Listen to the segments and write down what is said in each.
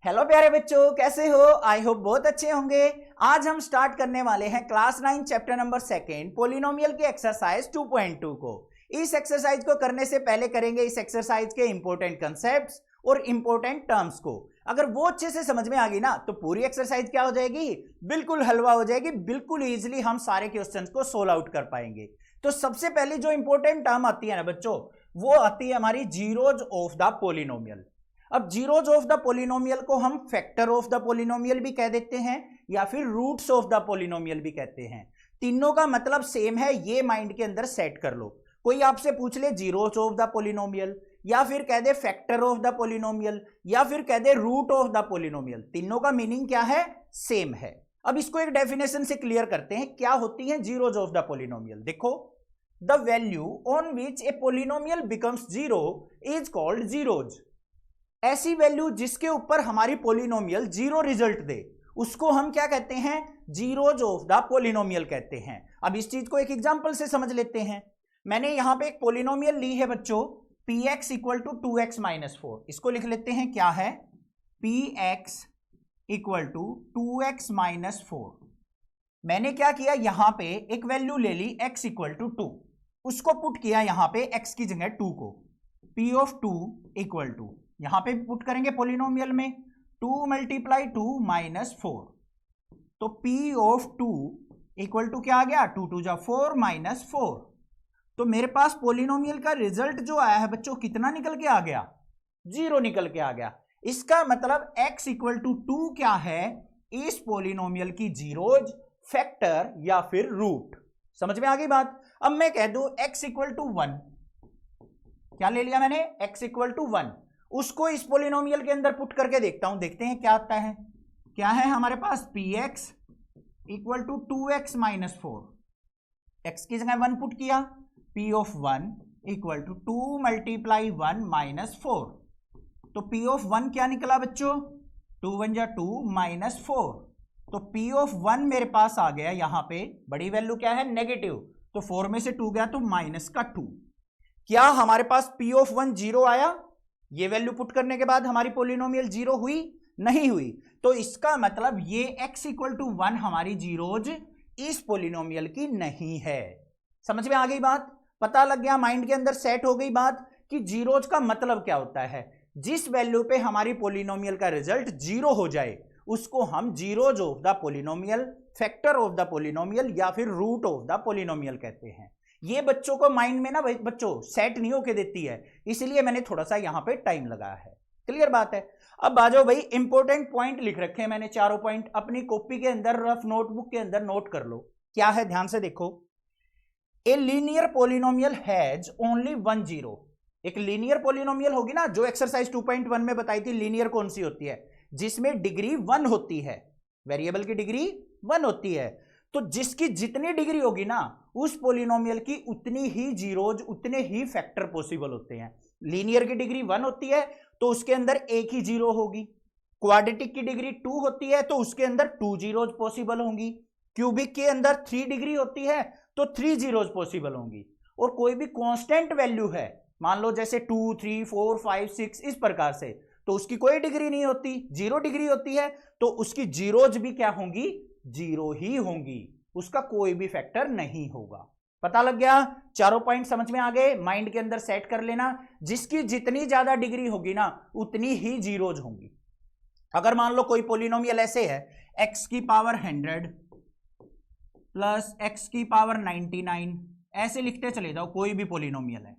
Hello प्यारे बच्चों, कैसे हो? आई होप बहुत अच्छे होंगे। आज हम स्टार्ट करने वाले हैं क्लास 9 चैप्टर नंबर 2 पोलिनोमियल की एक्सरसाइज 2.2 को। इस एक्सरसाइज को करने से पहले करेंगे इस एक्सरसाइज के इंपॉर्टेंट कंसेप्ट्स और इंपॉर्टेंट टर्म्स को। अगर वो अच्छे से समझ में आ गई ना तो पूरी एक्सरसाइज क्या हो जाएगी, बिल्कुल हलवा हो जाएगी। बिल्कुल इजीली हम सारे क्वेश्चंस को सोल्व आउट कर पाएंगे। तो सबसे पहले जो इंपॉर्टेंट टर्म आती है ना बच्चों, वो आती है हमारी जीरोज ऑफ द पोलिनोमियल। अब जीरोज ऑफ द पोलिनोमियल को हम फैक्टर ऑफ द पोलिनोमियल भी कह देते हैं या फिर रूट्स ऑफ द पोलिनोमियल भी कहते हैं। तीनों का मतलब सेम है, ये माइंड के अंदर सेट कर लो। कोई आपसे पूछ ले जीरोज ऑफ द पोलिनोमियल, या फिर कह दे फैक्टर ऑफ द पोलिनोमियल, या फिर कह दे रूट ऑफ द पोलिनोमियल, तीनों का मीनिंग क्या है? सेम है। अब इसको एक डेफिनेशन से क्लियर करते हैं, क्या होती है जीरोज ऑफ द पोलिनोमियल। देखो, the value on which A polynomial becomes zero is called zeros. ऐसी वैल्यू जिसके ऊपर हमारी पोलिनोमियल जीरो रिजल्ट दे उसको हम क्या कहते हैं? जीरोज ऑफ द पोलिनोमियल कहते हैं। अब इस चीज को एक एग्जांपल से समझ लेते हैं। मैंने यहां पे एक पोलिनोमियल ली है बच्चों, px equal to 2x minus 4। इसको लिख लेते हैं, क्या है? px equal to 2x minus 4। मैंने क्या किया, यहां पे एक वैल्यू ले ली x इक्वल टू 2, उसको पुट किया यहां पे x की जगह 2 को। p ऑफ 2 इक्वल टू, यहां पे पुट करेंगे पोलिनोमियल में 2 मल्टीप्लाई 2 माइनस 4, तो p ऑफ 2 इक्वल टू क्या आ गया? 2 2 जा 4 माइनस 4। तो मेरे पास पोलिनोमियल का रिजल्ट जो आया है बच्चों, कितना निकल के आ गया? जीरो निकल के आ गया। इसका मतलब x इक्वल टू 2 क्या है? इस पोलिनोमियल की जीरोज, फैक्टर या फिर रूट। समझ में आ गई बात? अब मैं कह दूं x इक्वल टू 1, क्या ले लिया मैंने? x इक्वल टू 1, उसको इस पोलिनोमियल के अंदर पुट करके देखता हूं, देखते हैं क्या आता है। क्या है हमारे पास? px equal to 2x minus 4, x की जगह 1 पुट किया, p of 1 equal to 2 multiply 1 minus 4। तो p ऑफ 1 क्या निकला बच्चों? 2 1 जा 2 माइनस 4। तो p ऑफ 1 मेरे पास आ गया, यहां पे बड़ी वैल्यू क्या है? नेगेटिव, तो 4 में से 2 गया तो माइनस का 2। क्या हमारे पास p ऑफ 1 जीरो आया? ये वैल्यू पुट करने के बाद हमारी पोलिनोमियल जीरो हुई? नहीं हुई। तो इसका मतलब ये x इक्वल टू 1 हमारी जीरोज इस पोलिनोमियल की नहीं है। समझ में आ गई बात? पता लग गया, माइंड के अंदर सेट हो गई बात कि जीरोज का मतलब क्या होता है। जिस वैल्यू पे हमारी पोलिनोमियल का रिजल्ट जीरो हो जाए उसको हम zeros of the polynomial, factor of the polynomial या फिर रूट ऑफ द पोलिनोमियल कहते हैं। ये बच्चों को माइंड में ना बच्चों सेट नहीं होके देती है, इसलिए मैंने थोड़ा सा यहां पे टाइम लगाया है। क्लियर बात है? अब आ जाओ भाई, इंपॉर्टेंट पॉइंट लिख रखे हैं मैंने, चारों पॉइंट अपनी कॉपी के अंदर, रफ नोटबुक के अंदर नोट कर लो। क्या है? ध्यान से देखो। A linear polynomial has only 1 zero. एक लीनियर पोलिनोमियल होगी ना, जो एक्सरसाइज 2.1 में बताई थी, लीनियर कौन सी होती है? जिसमें डिग्री 1 होती है, वेरिएबल की डिग्री 1 होती है। तो जिसकी जितनी डिग्री होगी ना, उस पोलिनोमियल की उतनी ही जीरोज, उतने ही फैक्टर पॉसिबल होते हैं। लीनियर की डिग्री 1 होती है तो उसके अंदर एक ही जीरो होगी। क्वाड्रेटिक की डिग्री 2 होती है तो उसके अंदर 2 जीरोज पॉसिबल होंगी। क्यूबिक के अंदर 3 डिग्री होती है तो 3 जीरोज पॉसिबल होंगी। और कोई भी कांस्टेंट वैल्यू है, मान लो जैसे 2 3 4 5 6 इस प्रकार से, तो उसकी कोई डिग्री नहीं होती, 0 डिग्री होती है, तो उसकी जीरोज भी क्या होंगी? जीरो ही होंगी, उसका कोई भी फैक्टर नहीं होगा। पता लग गया? चारों पॉइंट समझ में आ गए? माइंड के अंदर सेट कर लेना। जिसकी जितनी ज्यादा डिग्री होगी ना, उतनी ही जीरोज होंगी। अगर मान लो कोई पोलिनोमियल ऐसे है, x की पावर 100 प्लस x की पावर 99, ऐसे लिखते चले जाओ, कोई भी पोलिनोमियल है।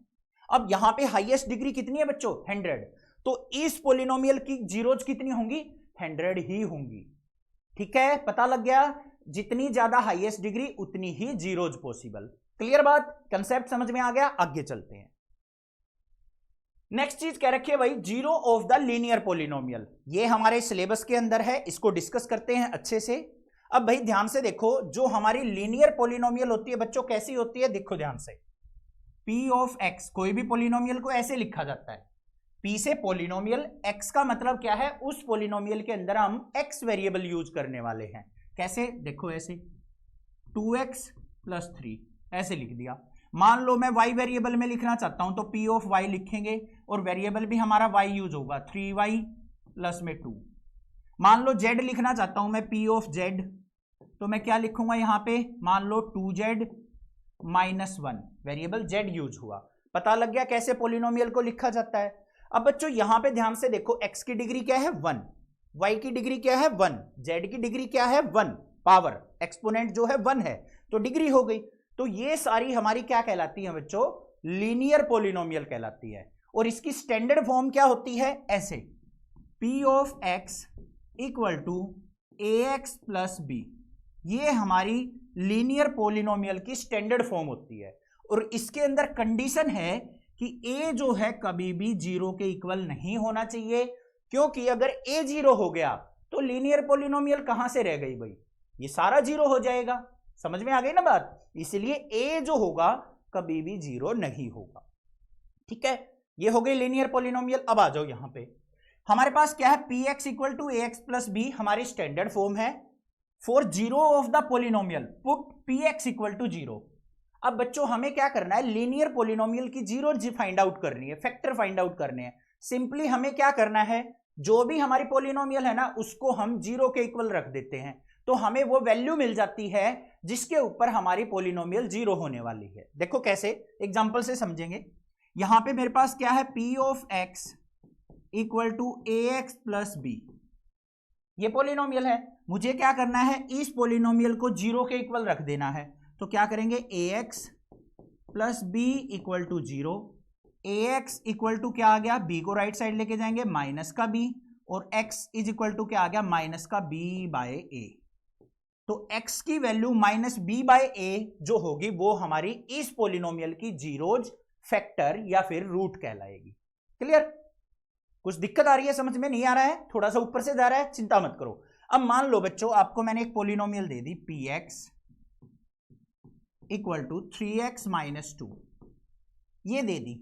अब यहां पे हाईएस्ट डिग्री कितनी है बच्चों? 100। तो इस पोलिनोमियल की जीरोज कितनी होंगी? 100 ही होंगी। ठीक है, पता लग गया? जितनी ज्यादा हाईएस्ट डिग्री उतनी ही जीरोज पॉसिबल। क्लियर बात? कंसेप्ट समझ में आ गया? आगे चलते हैं। नेक्स्ट चीज कह रखी है भाई, zero of the linear polynomial. ये हमारे सिलेबस के अंदर है, इसको डिस्कस करते हैं अच्छे से। अब भाई ध्यान से देखो, जो हमारी लीनियर पोलिनोमियल होती है बच्चों, कैसी होती है? देखो ध्यान से, p ऑफ x, कोई भी पोलिनोमियल को ऐसे लिखा जाता है, p से पोलिनोमियल, x का मतलब क्या है? उस पोलिनोमियल के अंदर हम x वेरिएबल यूज करने वाले हैं। कैसे? देखो ऐसे 2x प्लस 3 ऐसे लिख दिया। मान लो मैं y वेरिएबल में लिखना चाहता हूं तो p ऑफ y लिखेंगे और वेरिएबल भी हमारा y यूज होगा, 3y प्लस में 2। मान लो z लिखना चाहता हूं मैं, p ऑफ z, तो मैं क्या लिखूंगा यहां पे, मान लो 2z minus 1, variable z use हुआ। पता लग गया कैसे पॉलिनोमियल को लिखा जाता है। अब बच्चों यहां पे ध्यान से देखो, x की डिग्री क्या है 1, y की डिग्री क्या है 1, z की डिग्री क्या है 1, पावर एक्सपोनेंट जो है 1 है, तो डिग्री हो गई। तो ये सारी हमारी क्या कहलाती है बच्चों, लीनियर पॉलिनोमियल कहलाती है। और इसकी स्टैंडर्ड फॉर्म क्या होती है, ऐसे, p of x equal to ax plus B, ये हमारी लीनियर पॉलिनोमियल की स्टैंडर्ड फॉर्म होती है। और इसके अंदर कंडीशन है कि a जो है कभी भी 0 के इक्वल नहीं होना चाहिए, क्योंकि अगर a 0 हो गया तो लीनियर पॉलिनोमियल कहां से रह गई भाई, ये सारा 0 हो जाएगा। समझ में आ गई ना बात, इसलिए a जो होगा कभी भी 0 नहीं होगा। ठीक है, ये हो गई लीनियर पॉलिनोमियल। अब आ जाओ यहां पे, हमारे पास क्या है, px equal to ax plus B हमारी स्टैंडर्ड फॉर्म है। For zero of the polynomial put px equal to 0। अब बच्चों हमें क्या करना है, लीनियर पॉलिनोमियल की जीरो फाइंड आउट करनी है, फैक्टर फाइंड आउट करने हैं। सिंपली हमें क्या करना है, जो भी हमारी पॉलिनोमियल है ना उसको हम 0 के इक्वल रख देते हैं, तो हमें वो वैल्यू मिल जाती है जिसके ऊपर हमारी पॉलिनोमियल 0 होने वाली है। देखो कैसे, एग्जांपल से समझेंगे। यहां पे मेरे पास क्या है, p of x equal to ax plus B, ये पॉलिनोमियल है। मुझे क्या करना है, इस पॉलिनोमियल को 0 के इक्वल रख देना है। तो क्या करेंगे, ax plus B equal to 0, ax equal to क्या आ गया, b को राइट साइड लेके जाएंगे माइनस का b, और x इज इक्वल टू क्या आ गया, माइनस का b बाय a। तो x की value minus b by a जो होगी वो हमारी इस पॉलिनोमियल की जीरोज फैक्टर या फिर रूट कहलाएगी। क्लियर, कुछ दिक्कत आ रही है, समझ में नहीं आ रहा है, थोड़ा सा ऊपर से जा रहा है, चिंता मत करो। अब मान लो बच्चों आपको मैंने एक पॉलिनोमियल दे दी, px equal to 3x minus 2, ये दे दी।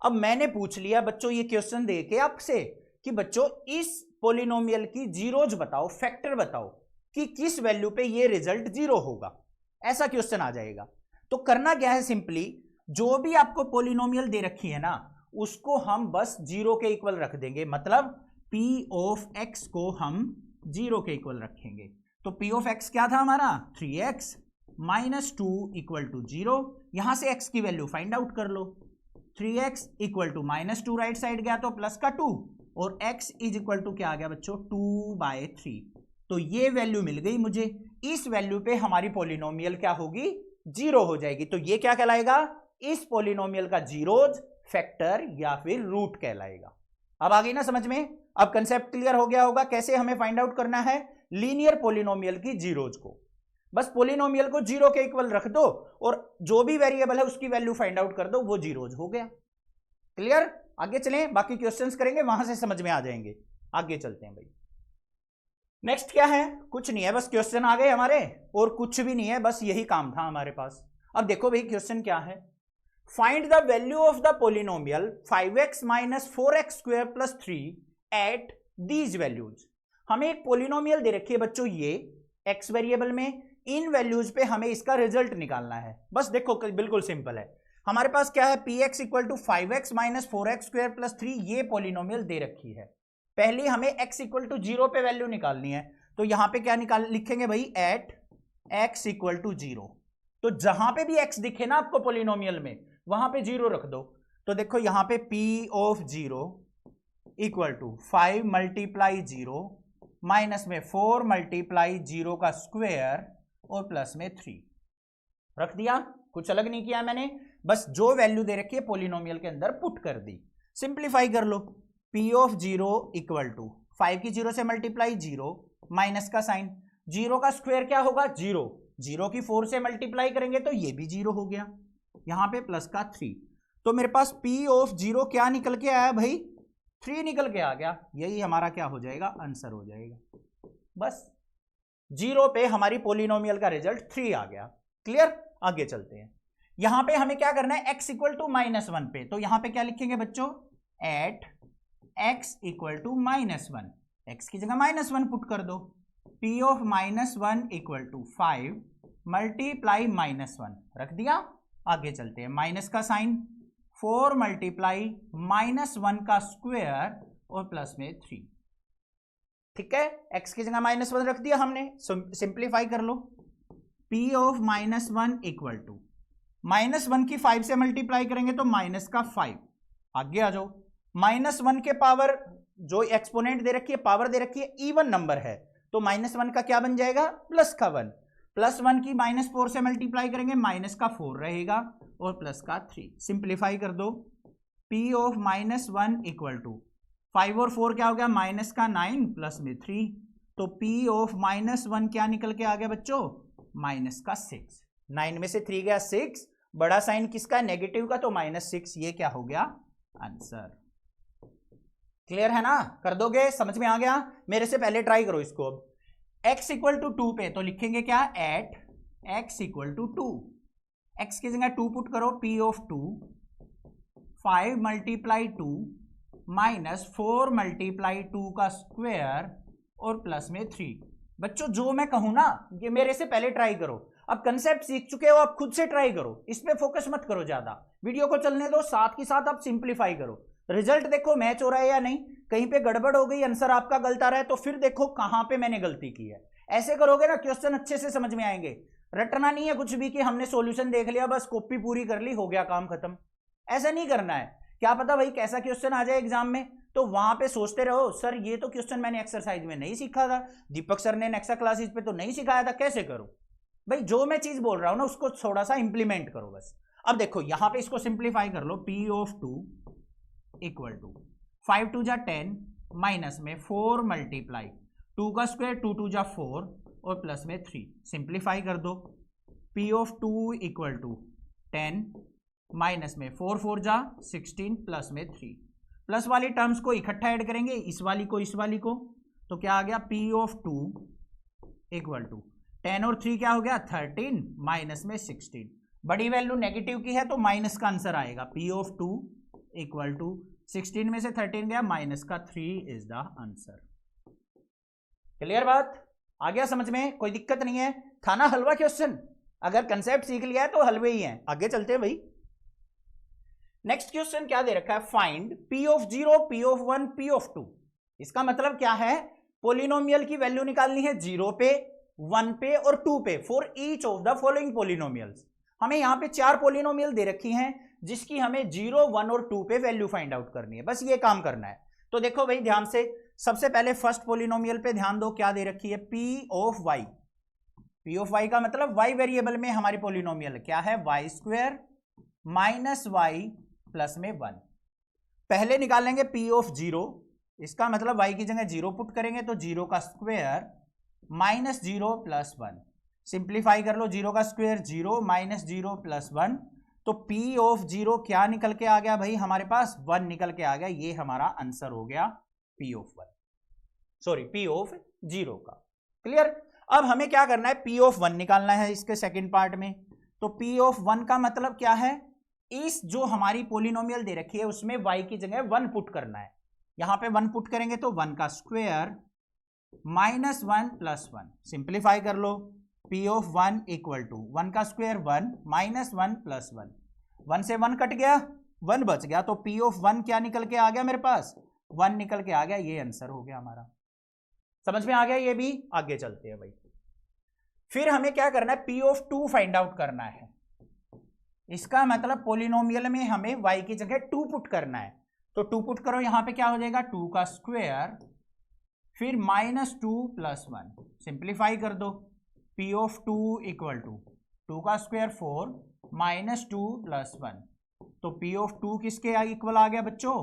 अब मैंने पूछ लिया बच्चों ये क्वेश्चन दे के आपसे कि बच्चों इस पॉलिनोमियल की जीरोज बताओ, फैक्टर बताओ कि किस वैल्यू पे ये रिजल्ट 0 होगा, ऐसा क्वेश्चन आ जाएगा। तो करना क्या है, सिंपली जो भी आपको पॉलिनोमियल दे रखी है ना उसको हम बस 0 के इक्वल रख देंगे, मतलब p ऑफ x को हम 0 के इक्वल रखेंगे। तो p ऑफ x क्या था हमारा, 3x माइनस 2 इक्वल टू 0। यहां से x की वैल्यू फाइंड आउट कर लो, 3x equal to minus 2 right side गया तो प्लस का 2, और x इज इक्वल टू क्या आ गया बच्चों, 2/3। तो ये वैल्यू मिल गई मुझे, इस वैल्यू पे हमारी पॉलिनोमियल क्या होगी, 0 हो जाएगी। तो ये क्या कहलाएगा, इस पॉलिनोमियल का जीरोज फैक्टर या फिर रूट कहलाएगा। अब आ गई ना समझ में, अब कंसेप्ट क्लियर हो गया होगा कैसे हमें फाइंड आउट करना है लीनियर पॉलिनोमियल की जीरोज को। बस पॉलिनोमियल को 0 के इक्वल रख दो और जो भी वेरिएबल है उसकी वैल्यू फाइंड आउट कर दो, वो जीरोज हो गया। क्लियर, आगे चलें, बाकी क्वेश्चंस करेंगे वहां से समझ में आ जाएंगे। आगे चलते हैं भाई। नेक्स्ट क्या है, कुछ नहीं है, बस क्वेश्चन आ गए हमारे, और कुछ भी नहीं है, बस यही काम था हमारे पास। अब देखो भाई क्वेश्चन क्या है, find the value of the polynomial 5x minus 4x square plus 3 at these values. हमें एक पॉलिनोमियल दे रखी है बच्चों ये x वेरिएबल में, इन वैल्यूज पे हमें इसका रिजल्ट निकालना है। बस देखो बिल्कुल सिंपल है, हमारे पास क्या है, px equal to 5x minus 4x square plus 3, ये पॉलिनोमियल दे रखी है। पहले हमें x इक्वल टू 0 पे वैल्यू निकालनी है, तो यहां पे क्या लिखेंगे भाई, एट x इक्वल टू 0। तो जहां पे भी x दिखे ना आपको पॉलिनोमियल में वहां पे 0 रख दो। तो देखो यहां पे p of 0 equal to 5 multiply 0 minus में 4 मल्टीप्लाई 0 का स्क्वायर और प्लस में 3 रख दिया। कुछ अलग नहीं किया मैंने, बस जो वैल्यू दे रखी है पॉलिनोमियल के अंदर पुट कर दी। सिंप्लीफाई कर लो, p ऑफ 0 इक्वल टू 5 की 0 से मल्टीप्लाई 0 माइनस का साइन, 0 का स्क्वायर क्या होगा 0, 0 की 4 से मल्टीप्लाई करेंगे तो ये भी 0 हो गया, यहां पे प्लस का 3। तो मेरे पास p ऑफ 0 क्या निकल के आया भाई, 3 निकल के आ गया। यही हमारा क्या हो जाएगा, आंसर हो जाएगा। बस 0 पे हमारी पॉलिनोमियल का रिजल्ट 3 आ गया। क्लियर, आगे चलते हैं। यहां पे हमें क्या करना है, x इक्वल टू -1 पे, तो यहां पे क्या लिखेंगे बच्चों, at x equal to -1, x की जगह -1 पुट कर दो। p of -1 equal to 5 multiply -1 रख दिया। आगे चलते हैं, माइनस का साइन, 4 मल्टीप्लाई -1 का स्क्वायर और प्लस में 3। ठीक है, x की जगह -1 रख दिया हमने, सिंप्लीफाई कर लो। p ऑफ -1 इक्वल टू -1 की 5 से मल्टीप्लाई करेंगे तो -5, आगे आ जाओ। -1 के पावर जो एक्सपोनेंट दे रखी है, पावर दे रखी है, इवन नंबर है, तो -1 का क्या बन जाएगा, +1, +1 की -4 से मल्टीप्लाई करेंगे, -4 रहेगा और +3, सिंप्लीफाई कर दो। p ऑफ -1 इक्वल टू 5 और 4 क्या हो गया, -9 +3, तो p ऑफ -1 क्या निकल के आ गया बच्चों, -6। 9 में से 3 गया 6, बड़ा साइन किसका, नेगेटिव का, तो -6, ये क्या हो गया, आंसर। क्लियर है ना, कर दोगे, समझ में आ गया। मेरे से पहले ट्राई करो इसको। x इक्वल टू 2 पे तो लिखेंगे क्या, at x equal to 2, x की जगह 2 पुट करो, p ऑफ 2 5 मल्टीप्लाई 2 -4 मल्टीप्लाई 2 का स्क्वायर और प्लस में 3। बच्चों जो मैं कहूं ना, ये मेरे से पहले ट्राई करो। अब कंसेप्ट सीख चुके हो, आप खुद से ट्राई करो, इस पे फोकस मत करो ज्यादा, वीडियो को चलने दो, साथ के साथ आप सिंप्लीफाई करो। रिजल्ट देखो मैच हो रहा है या नहीं, कहीं पे गड़बड़ हो गई, आंसर आपका गलत आ रहा है, तो फिर देखो कहां पे मैंने गलती की है। ऐसे करोगे ना, क्वेश्चन अच्छे से समझ में आएंगे। रटना नहीं है कुछ भी कि हमने सॉल्यूशन देख लिया, बस कॉपी पूरी कर ली, हो गया काम खत्म। ऐसा नहीं करना है। क्या पता भाई कैसा क्वेश्चन आ जाए एग्जाम में, तो वहां पे सोचते रहो, सर ये तो क्वेश्चन मैंने एक्सरसाइज में नहीं सीखा था, दीपक सर ने नेक्सा क्लासेस पे तो नहीं सिखाया था, कैसे करूं भाई। जो मैं चीज बोल रहा हूं ना, उसको थोड़ा सा इंप्लीमेंट करो बस। अब देखो यहां पे इसको सिंप्लीफाई कर लो, p ऑफ 2 इक्वल टू 5 2 जा 10 माइनस में 4 मल्टीप्लाई 2 का स्क्वायर 2 2 जा 4 और प्लस में 3, सिंप्लीफाई कर दो। p of 2 equal to 10 minus में 4 4 जा 16 प्लस में 3, प्लस वाली टर्म्स को इकट्ठा ऐड करेंगे, इस वाली को इस वाली को, तो क्या आ गया, p ऑफ 2 इक्वल टू 10 और 3 क्या हो गया, 13 माइनस में 16। बड़ी वैल्यू नेगेटिव की है तो माइनस का आंसर आएगा, p ऑफ 2 इक्वल टू 16 में से 13 गया, -3 इज द आंसर। क्लियर बात, आ गया समझ में, कोई दिक्कत नहीं है। था ना हलवा क्वेश्चन, अगर कंसेप्ट सीख लिया है तो हलवे ही है। आगे चलते हैं भाई। नेक्स्ट क्वेश्चन क्या दे रखा है, find p of 0, p of 1, p of 2। इसका मतलब क्या है, पोलिनोमियल की वैल्यू निकालनी है 0 पे, 1 पे और 2 पे, for each of the following polynomials. हमें यहां पे 4 पोलिनोमियल दे रखी हैं, जिसकी हमें 0, 1 और 2 पे वैल्यू फाइंड आउट करनी है, बस ये काम करना है। तो देखो भाई ध्यान से, सबसे पहले फर्स्ट पोलिनोमियल पे ध्यान दो, क्या दे रखी है, p of y। p of y का मतलब y वेरिएबल में हमारी पोलिनोमियल क्या है, y square minus y plus में 1। पहले निकालेंगे p ऑफ 0, इसका मतलब y की जगह 0 पुट करेंगे तो 0 का स्क्वायर माइनस 0 प्लस 1, सिंप्लीफाई कर लो, 0 का स्क्वायर 0 माइनस 0 प्लस 1, तो p ऑफ 0 क्या निकल के आ गया भाई हमारे पास, 1 निकल के आ गया। ये हमारा आंसर हो गया p of 1, sorry p of 0 का। क्लियर। अब हमें क्या करना है, p ऑफ 1 निकालना है इसके सेकंड पार्ट में। तो p ऑफ 1 का मतलब क्या है, इस जो हमारी पोलिनोमियल दे रखी है उसमें y की जगह 1 पुट करना है। यहां पे 1 पुट करेंगे तो 1 का स्क्वायर माइनस 1 प्लस 1, सिंप्लीफाई कर लो, p ऑफ 1 इक्वल टू 1 का स्क्वायर 1 माइनस 1 प्लस 1, 1 से 1 कट गया, 1 बच गया, तो p ऑफ 1 क्या निकल के आ गया मेरे पास, 1 निकल के आ गया। ये आंसर हो गया हमारा, समझ में आ गया ये भी। आगे चलते हैं भाई। फिर हमें क्या करना है, p ऑफ 2 फाइंड आउट करना है। इसका मतलब पोलिनोमियल में हमें y की जगह 2 पुट करना है, तो 2 पुट करो, यहां पे क्या हो जाएगा, 2 का स्क्वायर फिर माइनस 2 प्लस 1, सिंप्लीफाई कर दो, p ऑफ 2 इक्वल टू 2 का स्क्वायर 4 माइनस 2 प्लस 1, तो p ऑफ 2 किसके इक्वल आ गया बच्चों,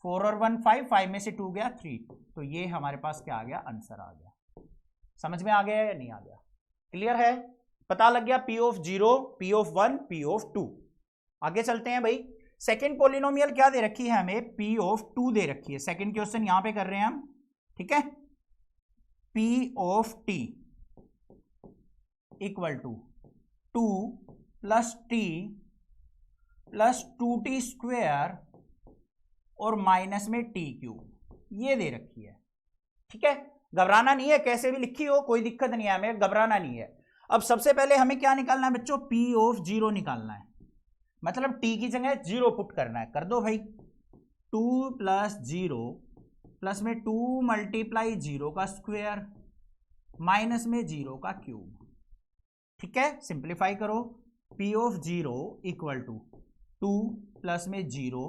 4 और 1 5, 5 में से 2 गया 3, तो ये हमारे पास क्या आ गया, आंसर आ गया। समझ में आ गया या नहीं आ गया, क्लियर है, पता लग गया p of 0, p of 1, p of 2। आगे चलते हैं भाई। सेकंड पोलिनोमियल क्या दे रखी है हमें, p ऑफ 2 दे रखी है। सेकंड क्वेश्चन यहां पे कर रहे हैं हम, ठीक है। p of t equal to 2 plus t plus 2t square और माइनस में t क्यूब, ये दे रखी है, ठीक है। घबराना नहीं है, कैसे भी लिखी हो कोई दिक्कत नहीं है, हमें घबराना नहीं है। अब सबसे पहले हमें क्या निकालना है बच्चों, p ऑफ 0 निकालना है, मतलब t की जगह 0 पुट करना है। कर दो भाई, 2 प्लस 0 प्लस में 2 मल्टीप्लाई 0 का स्क्वायर माइनस में 0 का क्यूब। ठीक है, सिंप्लीफाई करो। P of 0 equal to 2 plus में 0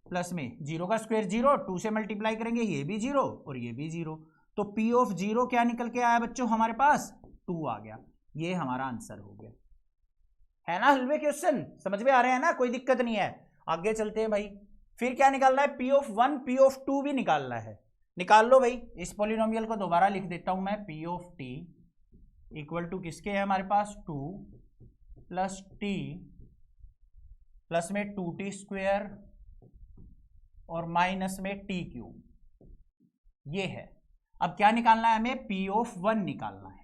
प्लस में 0 का स्क्वायर 0, 2 से मल्टीप्लाई करेंगे ये भी 0 और ये भी 0, तो पी ऑफ 0 क्या निकल के आया बच्चों हमारे पास 2 आ गया। ये हमारा आंसर हो गया, है ना हलवे क्वेश्चन, समझ में आ रहे हैं ना, कोई दिक्कत नहीं है। आगे चलते हैं भाई, फिर क्या निकालना है, पी ऑफ 1 पी ऑफ 2 भी निकालना है, निकाल लो भाई। इस पॉलिनोमियल को दोबारा लिख देता हूं मैं, P of T equal to किसके है हमारे पास 2 प्लस टी प्लस में 2t स्क्वायर और माइनस में टी क्यूब, ये है। अब क्या निकालना है हमें, पी ऑफ 1 निकालना है।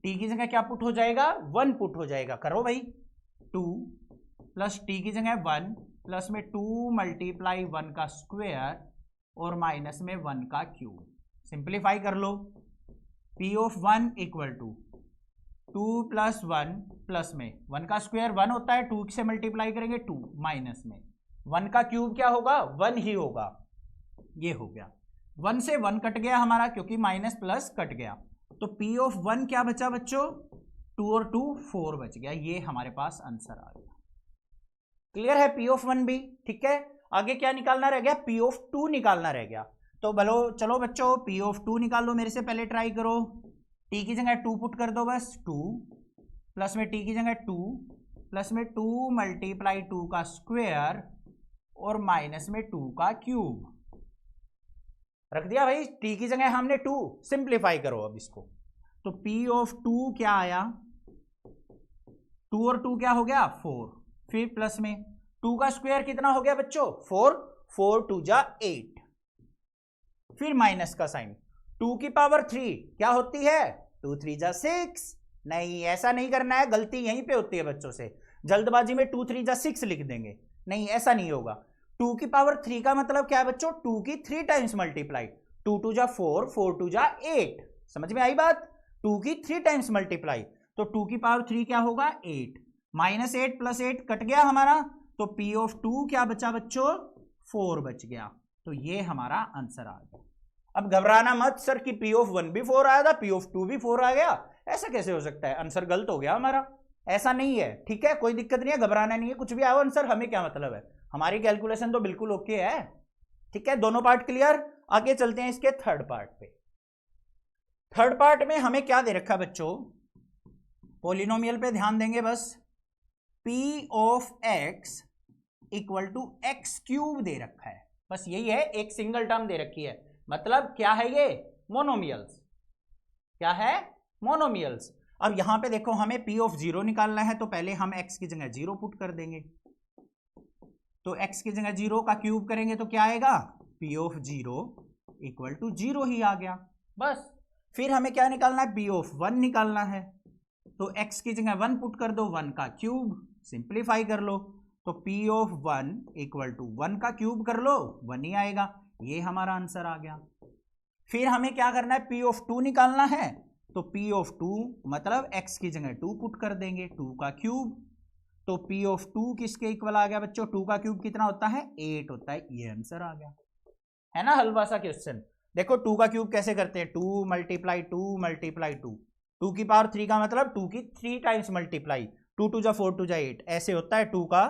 टी की जगह क्या पुट हो जाएगा, 1 पुट हो जाएगा, करो भाई। 2 प्लस टी की जगह 1 प्लस में 2 मल्टीप्लाई 1 का स्क्वायर और माइनस में 1 का क्यूब, सिंप्लीफाई कर लो। P of 1 equal to 2 plus 1 plus में 1 का स्क्वायर 1 होता है, 2 से मल्टीप्लाई करेंगे 2 माइनस में 1 का क्यूब क्या होगा 1 ही होगा, ये हो गया। 1 से 1 कट गया हमारा क्योंकि माइनस प्लस कट गया, तो P ऑफ 1 क्या बचा बच्चों 2 और 2 4 बच गया, ये हमारे पास आंसर आ गया। क्लियर है P ऑफ 1 भी, ठीक है। आगे क्या निकालना रह गया, P ऑफ 2 निकालना रह गया। तो बोलो चलो बच्चों P ऑफ 2 निकाल लो, मेरे से पहले ट्राई करो। T की जगह 2 पुट कर दो बस, 2 प्लस में T की जगह 2 प्लस में 2 मल्टीप्लाई 2 का स्क्वायर और माइनस में 2 का क्यूब रख दिया भाई। T की जगह हमने 2, सिंप्लीफाई करो अब इसको, तो P ऑफ 2 क्या आया 2 और 2 क्या हो गया 4, फिर प्लस में 2 का स्क्वायर कितना हो गया बच्चों 4, 4 2 जा 8, फिर माइनस का साइन, 2 की पावर 3 क्या होती है 2 3 जा 6। नहीं ऐसा नहीं करना है, गलती यहीं पे होती है बच्चों से, जल्दबाजी में 2 3 जा 6 लिख देंगे, नहीं ऐसा नहीं होगा। 2 की पावर 3 का मतलब क्या है बच्चों 2 की 3 टाइम्स मल्टीप्लाई, 2 2 जा 4, 4 2 जा 8, समझ में आई बात। 2 की 3 टाइम्स मल्टीप्लाई, तो 2 की पावर 3 क्या होगा 8, माइनस 8 प्लस 8 कट गया हमारा, तो P ऑफ 2 क्या बचा बच्चों 4 बच गया, तो ये हमारा आंसर आ गया। अब घबराना मत सर कि P ऑफ 1 भी 4 आया था, P ऑफ 2 भी 4 आ गया, ऐसा कैसे हो सकता है, आंसर गलत हो गया हमारा, ऐसा नहीं है, ठीक है कोई दिक्कत नहीं है, घबराना नहीं है, कुछ भी आओ आंसर हमें क्या मतलब है, हमारी कैलकुलेशन तो बिल्कुल ओके है, ठीक है। दोनों पार्ट क्लियर, आगे चलते हैं इसके थर्ड पार्ट पे। थर्ड पार्ट में हमें क्या दे रखा बच्चों, पॉलिनोमियल पे ध्यान देंगे बस। P of x equal to x cube दे रखा है, बस यही है, एक सिंगल टर्म दे रखी है, मतलब क्या है ये मोनोमियल्स, क्या है मोनोमियल्स। अब यहां पे देखो हमें P ऑफ 0 निकालना है, तो पहले हम x की जगह 0 पुट कर देंगे, तो x की जगह 0 का क्यूब करेंगे तो क्या आएगा P ऑफ 0 इक्वल टू 0 ही आ गया बस। फिर हमें क्या निकालना है P ऑफ 1 निकालना है, तो x की जगह 1 पुट कर दो, 1 का क्यूब, सिंप्लीफाई कर लो, तो P ऑफ 1 इक्वल टू 1 का क्यूब कर लो 1 ही आएगा, ये हमारा आंसर आ गया। फिर हमें क्या करना है P ऑफ 2 निकालना है, तो P ऑफ 2 मतलब x की जगह 2 पुट कर देंगे, 2 का क्यूब, तो P ऑफ 2 किसके इक्वल आ गया बच्चों 2 का क्यूब कितना होता है 8 होता है, ये आंसर आ गया, है ना हलवा सा क्वेश्चन। देखो 2 का क्यूब कैसे करते हैं, 2 मल्टीप्लाई 2 मल्टीप्लाई 2, 2 की पावर 3 का मतलब 2 की 3 टाइम्स मल्टीप्लाई, 2 2 जा 4 2 जा 8, ऐसे होता है 2 का,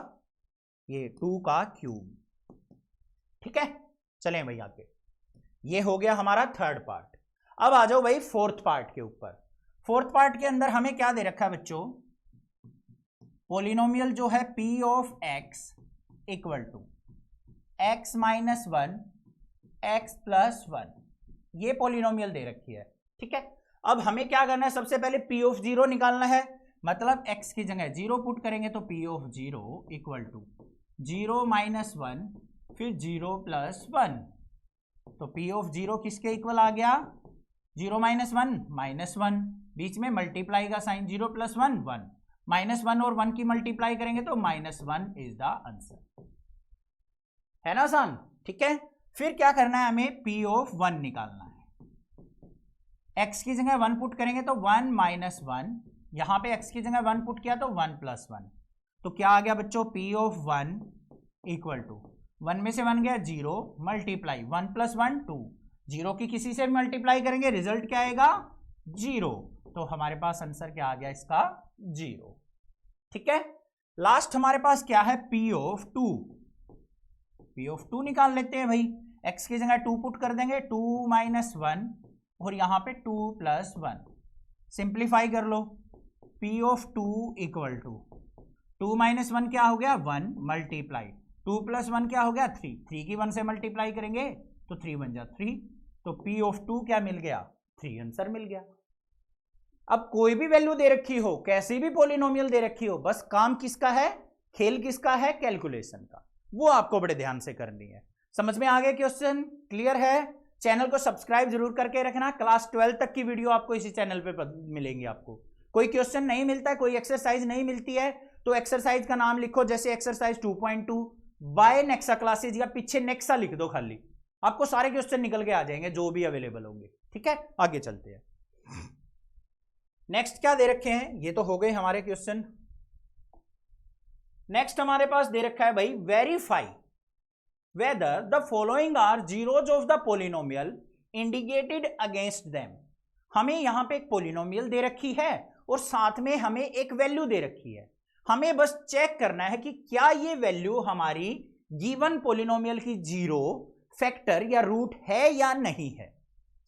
ये 2 का क्यूब, ठीक है। चलें भाई आगे, ये हो गया हमारा थर्ड पार्ट। अब आ जाओ भाई फोर्थ पार्ट के ऊपर। फोर्थ पार्ट के अंदर हमें क्या दे रखा है बच्चों, पॉलिनोमियल जो है P of x equal to x minus 1 x plus 1, ये पॉलिनोमियल दे रखी है, ठीक है। अब हमें क्या करना है, सबसे पहले P ऑफ 0 निकालना है, मतलब x की जगह 0 पुट करेंगे तो P of 0 equal to 0 minus 1 फिर 0 प्लस 1, तो P ऑफ 0 किसके इक्वल आ गया 0 माइनस 1 माइनस 1, बीच में मल्टीप्लाई का साइन, 0 प्लस 1 1, माइनस 1 और 1 की मल्टीप्लाई करेंगे तो माइनस 1 इज द आंसर, है ना आसान, ठीक है। फिर क्या करना है, हमें P ऑफ 1 निकालना है, x की जगह 1 पुट करेंगे तो 1 माइनस 1, यहां पे x की जगह 1 पुट किया तो 1 प्लस 1, तो क्या आ गया बच्चों P ऑफ 1 इक्वल टू 1 में से 1 गया 0 मल्टीप्लाई 1 + 1 2, 0 की किसी से मल्टीप्लाई करेंगे रिजल्ट क्या आएगा 0, तो हमारे पास आंसर क्या आ गया इसका 0। ठीक है, लास्ट हमारे पास क्या है P ऑफ 2, P ऑफ 2 निकाल लेते हैं भाई। x की जगह 2 पुट कर देंगे, 2 - 1 और यहां पे 2 + 1, सिंप्लीफाई कर लो। P ऑफ 2 इक्वल टू 2 - 1 क्या हो गया 1 मल्टीप्लाई 2 + 1 क्या हो गया 3, 3 की 1 से मल्टीप्लाई करेंगे तो 3 बन जा 3, तो P ऑफ 2 क्या मिल गया 3, आंसर मिल गया। अब कोई भी वैल्यू दे रखी हो, कैसी भी पॉलिनोमियल दे रखी हो, बस काम किसका है, खेल किसका है, कैलकुलेशन का, वो आपको बड़े ध्यान से करनी है। समझ में आ गया क्वेश्चन, क्लियर है? चैनल को सब्सक्राइब जरूर करके रखना, क्लास 12 तक की वीडियो आपको इसी चैनल पे मिलेंगी। आपको कोई क्वेश्चन नहीं मिलता है, कोई एक्सरसाइज नहीं मिलती है, तो एक्सरसाइज का नाम लिखो, जैसे एक्सरसाइज 2.2 बाय नेक्सा क्लासेज, या पीछे नेक्सा लिख दो खाली, आपको सारे क्वेश्चन निकल के आ जाएंगे जो भी अवेलेबल होंगे। ठीक है, आगे चलते हैं। नेक्स्ट क्या दे रखे हैं, ये तो हो गए हमारे क्वेश्चन। नेक्स्ट हमारे पास दे रखा है भाई, verify whether the following are zeros of the polynomial indicated against them. हमें यहां पे एक पोलिनोमियल दे रखी है और साथ में हमें एक वैल्यू दे रखी है, हमें बस चेक करना है कि क्या ये वैल्यू हमारी गिवन पोलिनोमियल की जीरो फैक्टर या रूट है या नहीं है।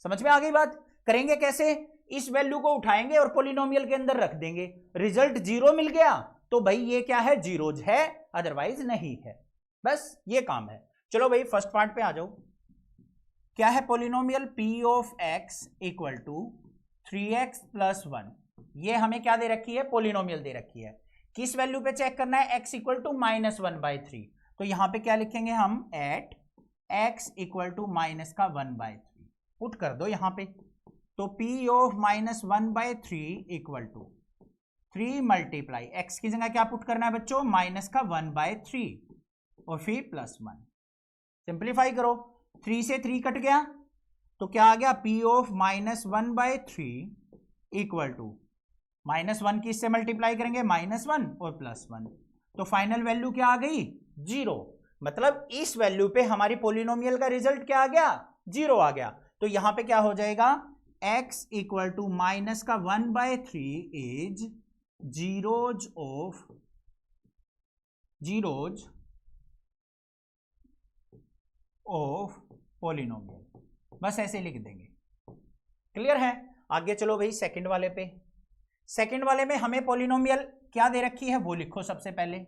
समझ में आ गई बात? करेंगे कैसे, इस वैल्यू को उठाएंगे और पोलिनोमियल के अंदर रख देंगे, रिजल्ट 0 मिल गया तो भाई ये क्या है, जीरोज है, अदरवाइज नहीं है। बस ये काम है। चलो भाई फर्स्ट पार्ट पे आ जाओ। क्या है polynomial P of x equal to 3x + 1, ये हमें क्या दे रखी है, पोलिनोमियल दे रखी है। किस वैल्यू पे चेक करना है, x इक्वल टू -1/3, तो यहां पे क्या लिखेंगे हम, at x equal to -1/3 put कर दो यहां पे, तो P of -1/3 equal to 3 multiply x की जगह क्या पुट करना है बच्चों, -1/3 और फिर +1, सिंप्लीफाई करो, 3 से 3 कट गया तो क्या आ गया, P ऑफ -1/3 इक्वल टू -1 की इससे मल्टीप्लाई करेंगे -1 और +1, तो फाइनल वैल्यू क्या आ गई 0। मतलब इस वैल्यू पे हमारी पोलिनोमियल का रिजल्ट क्या आ गया, 0 आ गया। तो यहां पे क्या हो जाएगा, x equal to -1/3 is zeros of polynomial, बस ऐसे लिख देंगे। क्लियर है? आगे चलो भाई सेकंड वाले पे। सेकंड वाले में हमें पोलिनोमियल क्या दे रखी है वो लिखो सबसे पहले।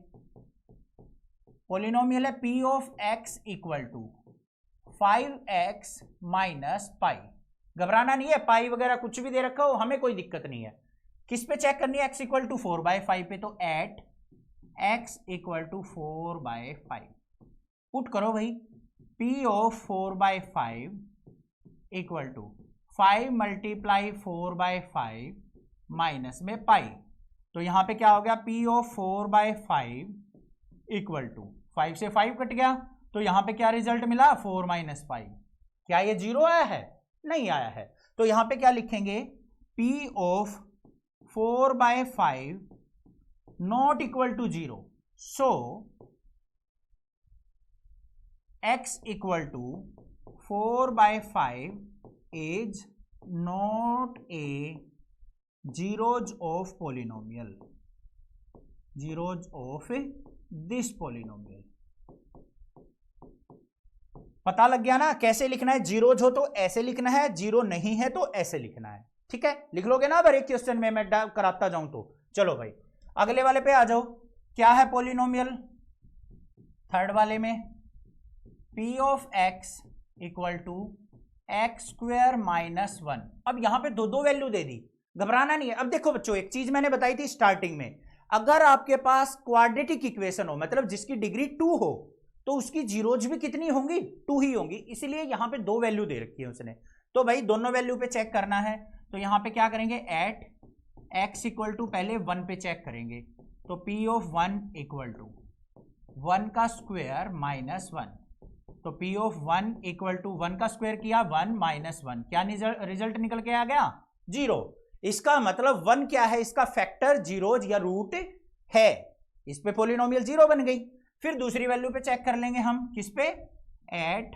पोलिनोमियल है P of x equal to 5x - pi. घबराना नहीं है, पाई वगैरह कुछ भी दे रखा हो हमें कोई दिक्कत नहीं है। किस पे चेक करनी है, x इक्वल टू 4/5 पे, तो at x equal to 4/5 put करो भाई। P of 4/5 equal to 5 multiply 4/5 minus में पाई, तो यहां पे क्या हो गया, P ऑफ 4/5 इक्वल टू 5 से 5 कट गया, तो यहां पे क्या रिजल्ट मिला, 4 - 5। क्या ये 0 आया है, नहीं आया है, तो यहां पे क्या लिखेंगे, P of 4/5 not equal to 0, so x equal to 4/5 is not a zeros of polynomial, zeros of this polynomial. पता लग गया ना कैसे लिखना है, जीरोज हो तो ऐसे लिखना है, जीरो नहीं है तो ऐसे लिखना है। ठीक है, लिख लोगे ना अगर एक क्वेश्चन में मैं कराता जाऊं तो। चलो भाई अगले वाले पे आ जाओ। क्या है पोलिनोमियल थर्ड वाले में, P of x equal to x² - 1। अब यहां पे दो वैल्यू दे दी, घबराना नहीं है। अब देखो बच्चों, एक चीज मैंने बताई थी स्टार्टिंग में, अगर आपके पास क्वाड्रेटिक इक्वेशन हो, मतलब जिसकी डिग्री 2 हो, तो उसकी जीरोज भी कितनी होंगी, 2 ही होंगी। इसलिए यहां पे 2 वैल्यू दे रखी है उसने, तो भाई दोनों वैल्यू पे चेक करना है। तो यहां पे क्या करेंगे, एट x इक्वल टू पहले 1 पे चेक करेंगे, तो P ऑफ 1 इक्वल टू 1 का स्क्वायर -1, तो P ऑफ 1 इक्वल टू 1 का स्क्वायर किया 1 - 1, क्या रिजल्ट निकल के आ गया, 0। इसका मतलब 1 क्या है, इसका फैक्टर जीरोज या रूट है, इस पे पोलिनोमियल 0 बन गई। फिर दूसरी वैल्यू पे चेक कर लेंगे हम, किस पे, एट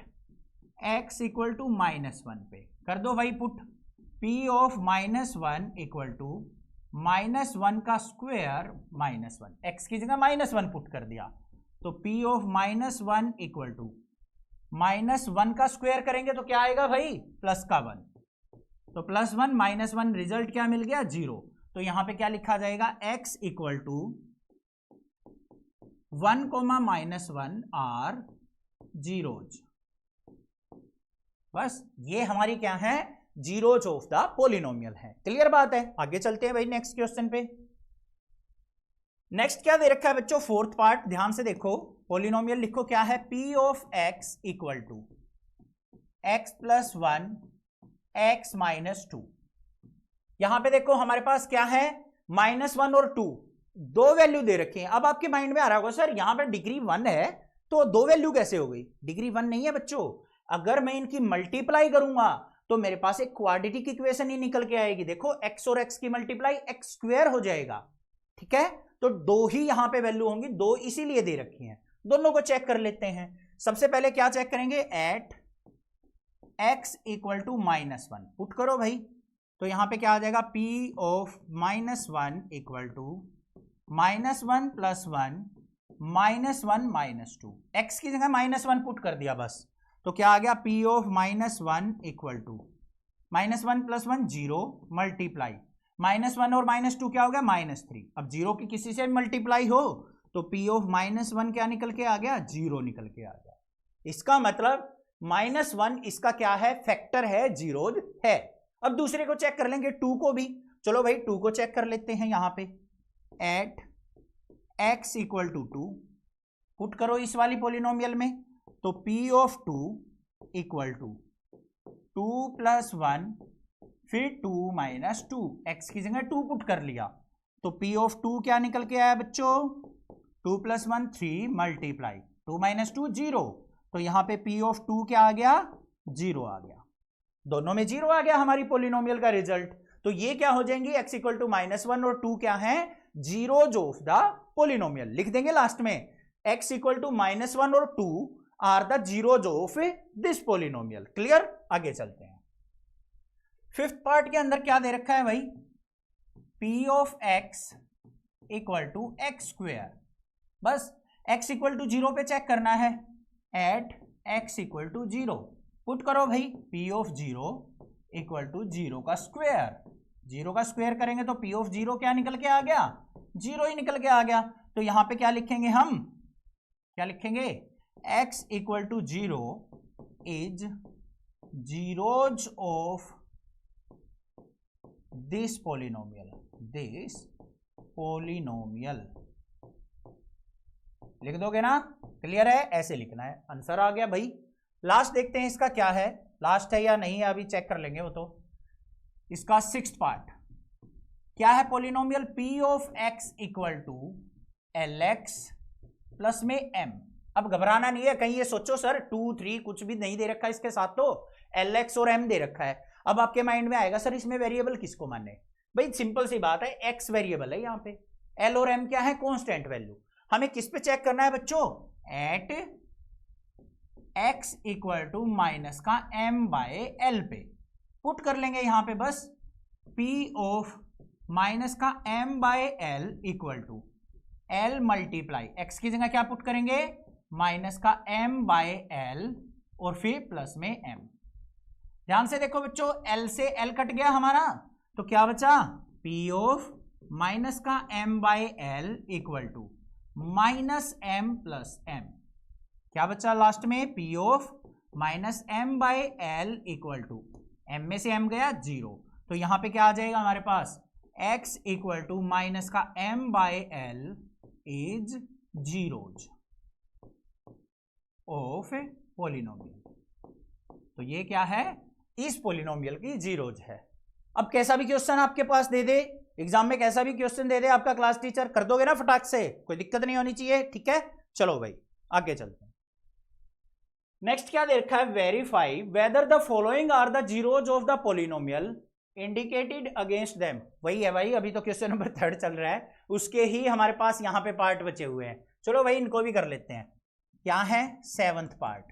x इक्वल टू -1 पे कर दो भाई put, p of -1 equal to -1 का स्क्वायर -1, x की जगह -1 पुट कर दिया, तो p ऑफ -1 इक्वल टू -1 का स्क्वायर करेंगे तो क्या आएगा भाई, प्लस का 1, तो +1 -1 रिजल्ट क्या मिल गया, 0। तो यहां पे क्या लिखा जाएगा, x equal to 1, -1 are zeros. बस ये हमारी क्या है, जीरोज ऑफ द पोलिनोमियल है। क्लियर बात है, आगे चलते हैं भाई नेक्स्ट क्वेश्चन पे। नेक्स्ट क्या दे रखा है बच्चों, फोर्थ पार्ट, ध्यान से देखो, पोलिनोमियल लिखो क्या है, p of x equal to x + 1 x - 2। यहां पे देखो हमारे पास क्या है, -1 और 2 दो वैल्यू दे रखी हैं। अब आपके माइंड में आ रहा होगा सर यहां पे डिग्री 1 है तो दो वैल्यू कैसे हो गई, डिग्री 1 नहीं है बच्चों, अगर मैं इनकी मल्टीप्लाई करूंगा तो मेरे पास एक क्वाड्रेटिक इक्वेशन ही निकल के आएगी। देखो x और x की मल्टीप्लाई x² हो जाएगा, ठीक है, तो दो ही यहां पे वैल्यू होंगी, दो इसीलिए दे रखी हैं। दोनों को चेक कर लेते हैं। सबसे पहले क्या चेक करेंगे, at x equal to -1 put करो भाई, तो यहां पे क्या आ जाएगा, p of -1 equal to -1 + 1 -1 - 2, x की जगह -1 पुट कर दिया बस, तो क्या आ गया, p of -1 equal to -1 + 1 0 multiply -1 और -2 क्या हो गया, -3। अब 0 की किसी से मल्टीप्लाई हो तो p ऑफ -1 क्या निकल के आ गया, 0 निकल के आ गया। इसका मतलब -1 इसका क्या है, फैक्टर है, जीरोज है। अब दूसरे को चेक कर लेंगे, 2 को भी, चलो भाई 2 को चेक कर लेते हैं। यहां पे at x equal to 2 put करो इस वाली पोलिनोमियल में, तो p ऑफ 2 इक्वल टू 2 + 1 फिर 2 - 2, x की जगह 2 पुट कर लिया, तो p ऑफ 2 क्या निकल के आया बच्चों, 2 + 1 3 मल्टीप्लाई 2 - 2 0, तो यहां पे p ऑफ 2 क्या आ गया, 0 आ गया। दोनों में 0 आ गया हमारी पोलिनोमियल का रिजल्ट। तो ये क्या हो जाएंगी, x इक्वल टू -1 और 2 क्या है, जीरोज ऑफ द पोलिनोमियल। लिख देंगे लास्ट में, x इक्वल टू -1 और 2 are the zeros of this polynomial. Clear, आगे चलते हैं। फिफ्थ पार्ट के अंदर क्या दे रखा है भाई, p of x equal to x²। बस x इक्वल टू 0 पे चेक करना है, at x equal to 0 put करो भाई, p ऑफ 0 इक्वल टू 0 का स्क्वायर, 0 का स्क्वायर करेंगे तो p ऑफ 0 क्या निकल के आ गया, 0 ही निकल के आ गया। तो यहां पे क्या लिखेंगे हम, क्या लिखेंगे, x equal to 0 is zeros of this polynomial, this polynomial. लिख दोगे ना, क्लियर है, ऐसे लिखना है। आंसर आ गया भाई। लास्ट देखते हैं इसका क्या है, लास्ट है या नहीं है अभी चेक कर लेंगे वो तो। इसका सिक्स्थ पार्ट क्या है, polynomial p of x equal to lx plus में m। अब घबराना नहीं है, कहीं ये सोचो सर 2 3 कुछ भी नहीं दे रखा है इसके साथ, तो lx और m दे रखा है। अब आपके माइंड में आएगा सर इसमें वेरिएबल किसको माने, भाई सिंपल सी बात है, x वेरिएबल है यहाँ पे, l और m क्या है, कांस्टेंट वैल्यू। हमें किस पे चेक करना है बच्चों, at x equal to minus का m/l पे पुट कर लेंगे यहां पे बस, p ऑफ माइनस का m/l equal to l multiply x की जगह क्या पुट करेंगे, माइनस का m/l और फिर प्लस में m। ध्यान से देखो बच्चों, l से l कट गया हमारा, तो क्या बचा, p ऑफ माइनस का m/l equal to minus m plus m। क्या बचा लास्ट में, p of minus m/l equal to m में से m गया 0, तो यहां पे क्या आ जाएगा हमारे पास, x इक्वल टू माइनस का m/l is zeros of polynomial. तो ये क्या है, इस पोलिनोमियल की जीरोज है। अब कैसा भी क्वेश्चन आपके पास दे दे एग्जाम में, कैसा भी क्वेश्चन दे दे आपका क्लास टीचर, कर दोगे ना फटाक से, कोई दिक्कत नहीं होनी चाहिए, ठीक है। चलो भाई आगे चलते हैं। नेक्स्ट क्या दे रखा है, verify whether the following are the zeros of the polynomial indicated against them. वही है भाई, अभी तो क्वेश्चन नंबर 3 चल रहा है, उसके ही हमारे पास यहाँ पे पार्ट बचे हुए हैं। चलो भाई इनको भी कर लेते हैं। क्या है 7th पार्ट।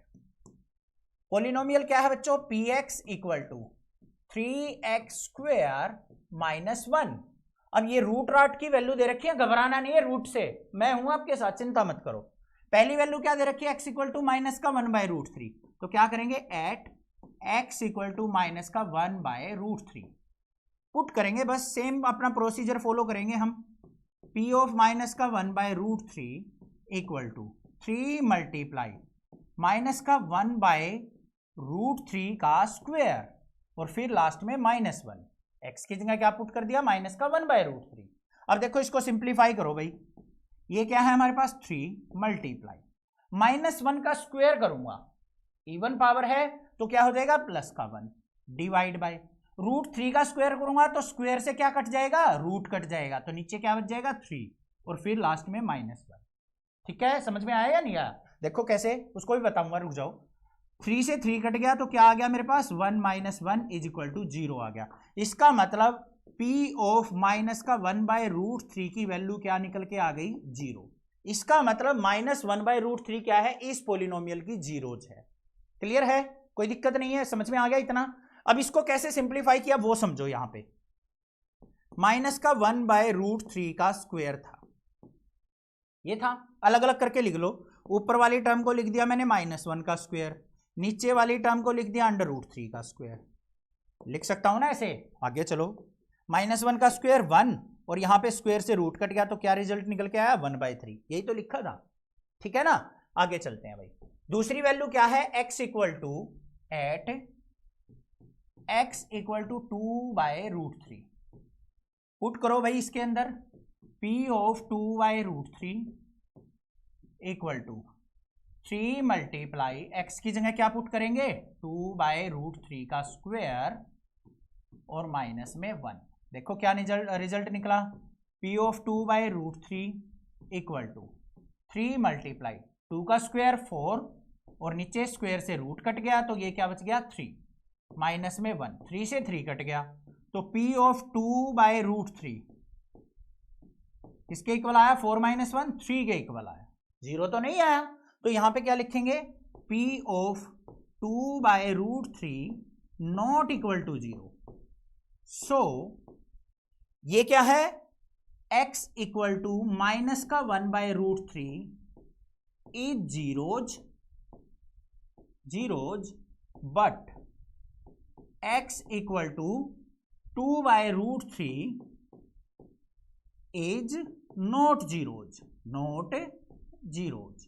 पॉलिनोमियल क्या है बच्चों, p x equal to 3x² minus 1। अब ये रूट राट की वैल्यू दे रखी है, घबराना नहीं है रूट से, मैं हूं आपके साथ, चिंता मत करो। पहली वैल्यू क्या दे रखी है, x इक्वल टू माइनस का 1/√3। तो क्या करेंगे, at x equal to minus का 1/√3 पुट करेंगे, बस सेम अपना प्रोसीजर फॉलो करेंगे हम। p ऑफ माइनस का 1/√3 इक्वल टू 3 मल्टीप्लाई माइनस का 1/√3 का स्क्वायर और फिर लास्ट में -1। x की जगह क्या पुट कर दिया, माइनस का 1/√3। अब देखो इसको सिंप्लीफाई करो भाई, ये क्या है हमारे पास 3 मल्टीप्लाई -1 का स्क्वायर करूंगा, इवन पावर है तो क्या हो जाएगा प्लस का 1 डिवाइड बाय √3 का स्क्वायर करूंगा तो स्क्वायर से क्या कट जाएगा, रूट कट जाएगा, तो नीचे क्या बच जाएगा 3 और फिर लास्ट में -1। ठीक है, समझ में आया या नहीं आया, देखो कैसे उसको भी बताऊंगा, रुक जाओ। 3 से 3 कट गया तो क्या आ गया मेरे पास 1 - 1 इज इक्वल टू 0 आ गया। इसका मतलब p ऑफ माइनस का 1/√3 की वैल्यू क्या निकल के आ गई 0। इसका मतलब -1/√3 क्या है, इस पोलिनोमियल की जीरोज है। क्लियर है, कोई दिक्कत नहीं है, समझ में आ गया इतना। अब इसको कैसे सिंप्लीफाई किया वो समझो। यहां पे माइनस का 1/√3 का स्क्वायर था, ये था, अलग अलग करके लिख लो। ऊपर वाली टर्म को लिख दिया मैंने -1 का स्क्वायर, नीचे वाली टर्म को लिख दिया √3 का स्क्वायर। लिख सकता हूं ना ऐसे, आगे चलो। -1 का स्क्वायर 1 और यहां पे स्क्वायर से रूट कट गया तो क्या रिजल्ट निकल के आया 1/3, यही तो लिखा था। ठीक है ना, आगे चलते हैं भाई। दूसरी वैल्यू क्या है, x इक्वल टू 2/√3 पुट करो भाई इसके अंदर। p of 2/√3 equal to 3 multiply x की जगह क्या पुट करेंगे 2/√3 का स्क्वायर और माइनस में 1। देखो क्या रिजल्ट निकला, p of 2/√3 equal to 3 multiply 2 का स्क्वायर 4 और नीचे स्क्वायर से रूट कट गया तो ये क्या बच गया 3 माइनस में 1, 3 से 3 कट गया तो p ऑफ 2/√3 किसके इक्वल आया 4 - 1 3 के इक्वल आया, 0 तो नहीं आया। तो यहां पे क्या लिखेंगे, p of 2/√3 not equal to 0। So ये क्या है, x इक्वल टू माइनस का 1/√3 is zeros but x equal to 2/√3 is not zeros.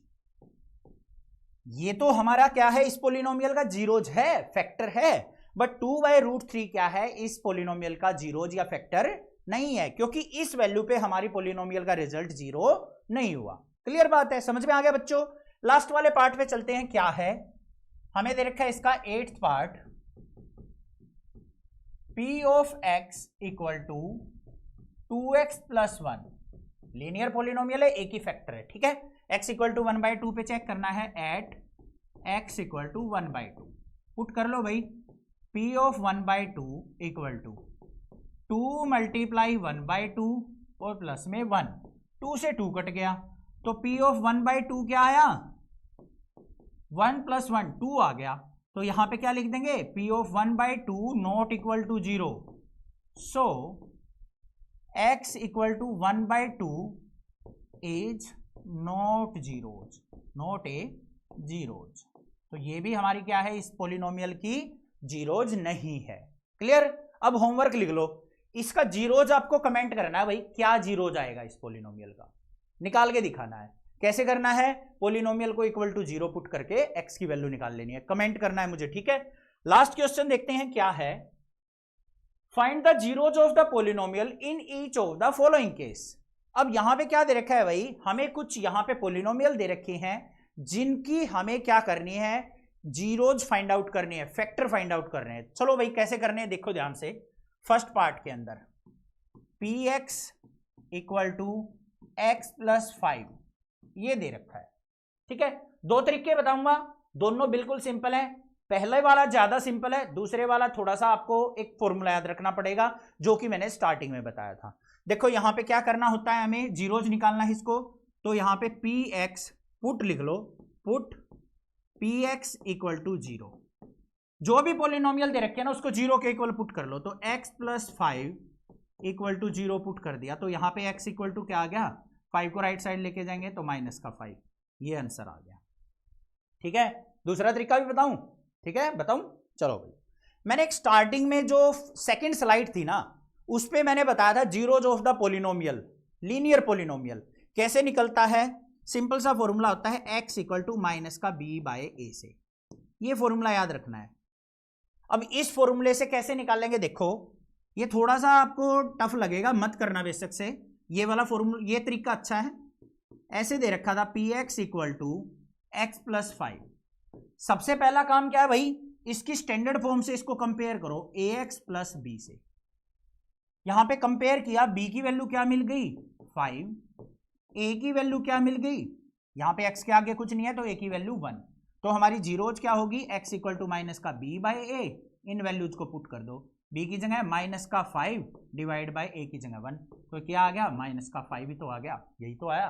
ये तो हमारा क्या है, इस पोलिनोमियल का जीरोज है, फैक्टर है, बट 2/√3 क्या है, इस पोलिनोमियल का जीरोज या फैक्टर नहीं है, क्योंकि इस वैल्यू पे हमारी पोलिनोमियल का रिजल्ट 0 नहीं हुआ। क्लियर बात है, समझ में आ गया बच्चों। लास्ट वाले पार्ट पे चलते हैं, क्या है हमें दे रखा है इसका 8th part, p of x equal to 2x + 1 linear polynomial है, एक ही फैक्टर है। ठीक है, x इक्वल टू 1/2 पे चेक करना है, at x equal to 1/2 put कर लो भाई। p of 1/2 equal to 2 multiply 1/2 और प्लस में 1, 2 से 2 कट गया तो p ऑफ 1/2 क्या आया 1 + 1 2 आ गया, तो यहां पे क्या लिख देंगे, p of 1/2 not equal to 0। So x equal to 1/2 is not a zeros. तो ये भी हमारी क्या है, इस पोलिनोमियल की जीरोज नहीं है। क्लियर। अब होमवर्क लिख लो, इसका जीरोज आपको कमेंट करना है भाई, क्या जीरोज आएगा इस पोलिनोमियल का, निकाल के दिखाना है। कैसे करना है, पोलिनोमियल को इक्वल टू 0 पुट करके x की वैल्यू निकाल लेनी है, कमेंट करना है मुझे। ठीक है, लास्ट क्वेश्चन देखते हैं क्या है, find the zeros of the polynomial in each of the following case. अब यहां पे क्या दे रखा है भाई, हमें कुछ यहां पे पोलिनोमियल दे रखे हैं जिनकी हमें क्या करनी है, जीरोज फाइंड आउट करनी है, फैक्टर फाइंड आउट करने हैं। चलो भाई कैसे करने हैं, देखो ध्यान से। फर्स्ट पार्ट के अंदर px इक्वल टू x + 5 ये दे रखा है। ठीक है, दो तरीके बताऊंगा, दोनों बिल्कुल सिंपल है। पहले वाला ज्यादा सिंपल है, दूसरे वाला थोड़ा सा आपको एक फॉर्मूला याद रखना पड़ेगा जो कि मैंने स्टार्टिंग में बताया था। देखो यहां पे क्या करना होता है, हमें जीरोज निकालना है इसको, तो यहां पे पी एक्स पुट लिख लो, put P x equal to 0। जो भी पोलिनोमियल दे रखे हैं ना उसको 0 के इक्वल पुट कर लो। तो x plus 5 equal to 0 put कर दिया, तो यहां पे x इक्वल टू क्या आ गया, 5 को राइट साइड लेके जाएंगे तो माइनस का 5, ये आंसर आ गया। ठीक है, दूसरा तरीका भी बताऊं? ठीक है बताऊं, चलो भाई। मैंने एक स्टार्टिंग में जो सेकंड स्लाइड थी ना उस पे मैंने बताया था zeros of the polynomial, linear polynomial कैसे निकलता है। सिंपल सा फॉर्मूला होता है x इक्वल टू माइनस का b बाय a से, ये फॉर्मूला याद रखना है। अब इस फॉर्मूले से कैसे निकालेंगे, देखो ये थोड़ा सा आपको टफ लगेगा, मत करना बेशक से। ये वाला फॉर्मूला, ये तरीका अच्छा है। ऐसे दे रखा था p x equal to x plus 5। सबसे पहला काम क्या है भाई, इसकी स्टैंडर्ड फॉर्म से इसको कंपेयर करो ए एक्स प्लस बी से। यहां पे कंपेयर किया, b की वैल्यू क्या मिल गई 5, a की वैल्यू क्या मिल गई, यहां पे x के आगे कुछ नहीं है तो a की वैल्यू 1। तो हमारी जीरोज क्या होगी, x इक्वल टू माइनस का b बाय a, इन वैल्यूज को पुट कर दो। b की जगह माइनस का 5 डिवाइड बाय a की जगह 1, तो क्या आ गया माइनस का 5 ही तो आ गया, यही तो आया।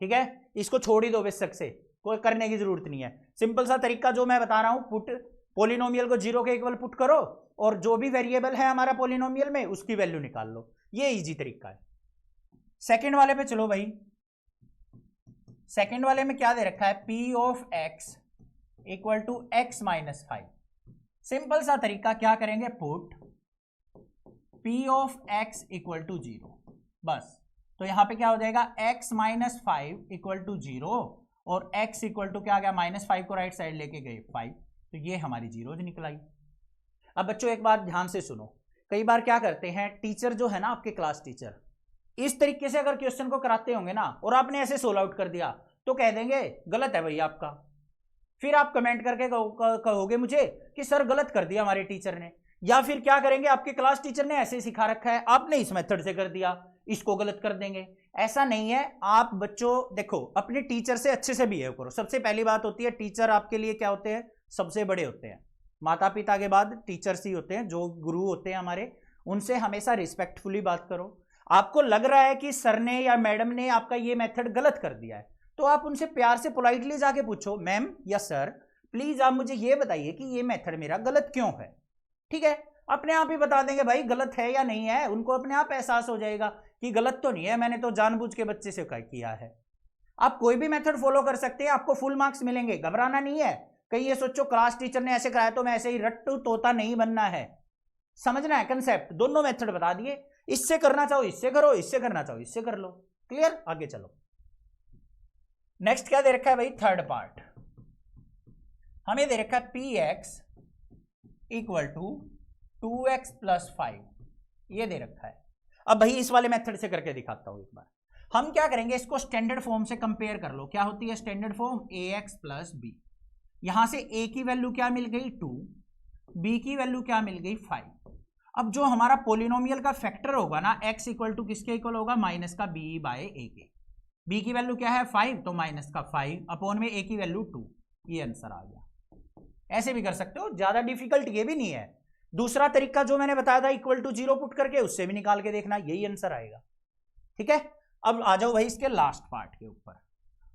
ठीक है, इसको छोड़ ही दो बेशक से, कोई करने की जरूरत नहीं है। सिंपल सा तरीका जो मैं बता रहा हूं, पुट पोलिनोमियल को 0 के इक्वल पुट करो और जो भी वेरिएबल है हमारा पोलिनोमियल में उसकी वैल्यू निकाल लो, ये इजी तरीका है। सेकंड वाले पे चलो भाई। सेकंड वाले में क्या दे रखा है, p of x equal to x minus 5। Simple सा तरीका, क्या करेंगे, put p of x equal to 0, बस। तो यहां पे क्या हो जाएगा, x माइनस 5 इक्वल टू 0 और x इक्वल टू क्या आ गया, माइनस 5 को राइट साइड लेके गए 5, तो ये हमारी जीरोज निकल आई। अब बच्चों एक बात ध्यान से सुनो, कई बार क्या करते हैं टीचर जो है ना, आपके क्लास टीचर, इस तरीके से अगर क्वेश्चन को कराते होंगे ना और आपने ऐसे सोल्व आउट कर दिया तो कह देंगे गलत है भाई आपका। फिर आप कमेंट करके कहोगे मुझे कि सर गलत कर दिया हमारे टीचर ने। या फिर क्या करेंगे, आपके क्लास टीचर ने ऐसे सिखा रखा है, आपने इस मेथड से कर दिया, इसको गलत कर देंगे। ऐसा नहीं है। आप बच्चों देखो, अपने टीचर से अच्छे से बिहेव करो। सबसे पहली बात होती है, टीचर आपके लिए क्या होते हैं, सबसे बड़े होते हैं। माता पिता के बाद टीचर्स ही होते हैं, जो गुरु होते हैं हमारे, उनसे हमेशा रिस्पेक्टफुली बात करो। आपको लग रहा है कि सर ने या मैडम ने आपका ये मेथड गलत कर दिया है, तो आप उनसे प्यार से पोलाइटली जाके पूछो, मैम या सर प्लीज आप मुझे ये बताइए कि ये मेथड मेरा गलत क्यों है। ठीक है, अपने आप ही बता देंगे भाई गलत है या नहीं है, उनको अपने आप एहसास हो जाएगा कि गलत तो नहीं है, मैंने तो जानबूझ के बच्चे से किया है। आप कोई भी मेथड फॉलो कर सकते हैं, आपको फुल मार्क्स मिलेंगे, घबराना नहीं है। कहीं ये सोचो क्लास टीचर ने ऐसे कराया तो मैं ऐसे ही रट्टू तोता नहीं बनना है। समझना है कंसेप्ट, दोनों मेथड बता दिए, इससे करना चाहो इससे करो, इससे करना चाहो इससे कर लो। क्लियर, आगे चलो। नेक्स्ट क्या दे रखा है भाई, थर्ड पार्ट हमें दे रखा है p x equal to 2x plus 5, ये दे रखा है। अब भाई इस वाले मेथड से करके दिखाता हूं एक बार। हम क्या करेंगे, इसको स्टैंडर्ड फॉर्म से कंपेयर कर लो। क्या होती है standard form, ax plus b. यहां से a की वैल्यू क्या मिल गई 2, b की वैल्यू क्या मिल गई 5। अब जो हमारा पोलिनोमियल का फैक्टर होगा ना, x इक्वल टू किसके इक्वल होगा, माइनस का b बाय a के। b की वैल्यू क्या है 5, तो माइनस का 5 अपॉन में a की वैल्यू 2, ये आंसर आ गया। ऐसे भी कर सकते हो, ज्यादा डिफिकल्ट ये भी नहीं है। दूसरा तरीका जो मैंने बताया था इक्वल टू 0 पुट करके, उससे भी निकाल के देखना, यही आंसर आएगा। ठीक है, अब आ जाओ भाई इसके लास्ट पार्ट के ऊपर।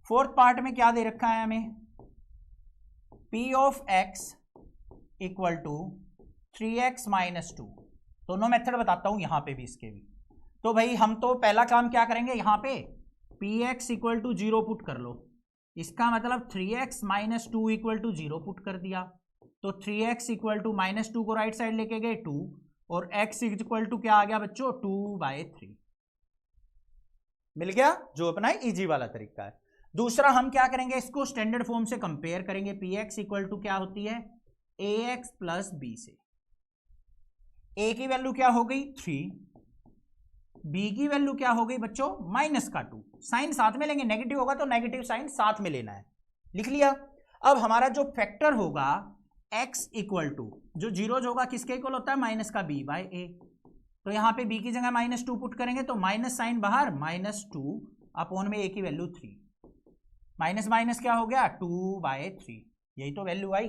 फोर्थ पार्ट में क्या दे रखा है हमें, p of x equal to 3x minus 2। दोनों मेथड बताता हूं यहां पे भी, इसके भी। तो भाई हम तो पहला काम क्या करेंगे, यहां पे px इक्वल टू 0 पुट कर लो। इसका मतलब 3x minus 2 equal to 0 put कर दिया, तो 3x इक्वल टू माइनस 2 को राइट साइड लेके गए 2, और x इक्वल टू क्या आ गया बच्चों 2/3। मिल गया, जो अपना इजी वाला तरीका है। दूसरा हम क्या करेंगे, इसको स्टैंडर्ड फॉर्म से कंपेयर करेंगे। px इक्वल टू क्या होती है, ax प्लस b से। a की वैल्यू क्या हो गई 3, b की वैल्यू क्या हो गई बच्चों माइनस का 2। साइन साथ में लेंगे, नेगेटिव होगा तो नेगेटिव साइन साथ में लेना है, लिख लिया। अब हमारा जो फैक्टर होगा x इक्वल टू, जो जीरो होगा किसके इक्वल होता है, माइनस का b बाय a। तो यहां पे b की जगह माइनस 2 पुट करेंगे तो माइनस साइन बाहर, माइनस 2 अपॉन में a की वैल्यू 3, माइनस माइनस क्या हो गया 2/3, यही तो वैल्यू आई।